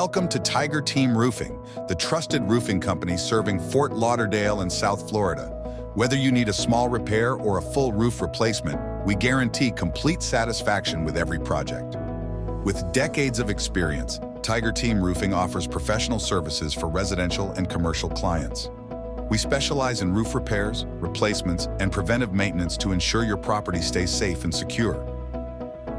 Welcome to Tiger Team Roofing, the trusted roofing company serving Fort Lauderdale and South Florida. Whether you need a small repair or a full roof replacement, we guarantee complete satisfaction with every project. With decades of experience, Tiger Team Roofing offers professional services for residential and commercial clients. We specialize in roof repairs, replacements, and preventive maintenance to ensure your property stays safe and secure.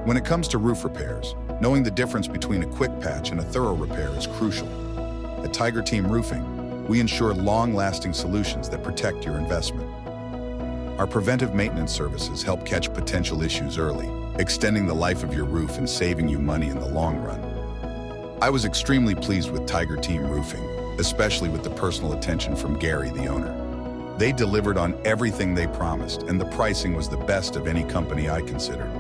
When it comes to roof repairs, knowing the difference between a quick patch and a thorough repair is crucial. At Tiger Team Roofing, we ensure long-lasting solutions that protect your investment. Our preventive maintenance services help catch potential issues early, extending the life of your roof and saving you money in the long run. I was extremely pleased with Tiger Team Roofing, especially with the personal attention from Gary, the owner. They delivered on everything they promised, and the pricing was the best of any company I considered.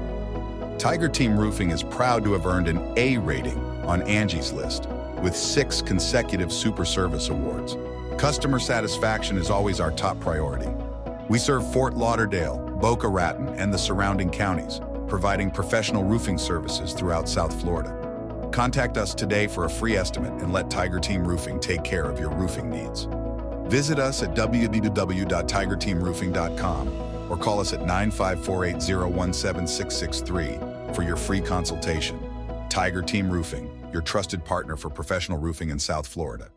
Tiger Team Roofing is proud to have earned an A rating on Angie's list, with 6 consecutive Super Service Awards. Customer satisfaction is always our top priority. We serve Fort Lauderdale, Boca Raton, and the surrounding counties, providing professional roofing services throughout South Florida. Contact us today for a free estimate and let Tiger Team Roofing take care of your roofing needs. Visit us at www.tigerteamroofing.com or call us at 954-801-7663 for your free consultation. Tiger Team Roofing, your trusted partner for professional roofing in South Florida.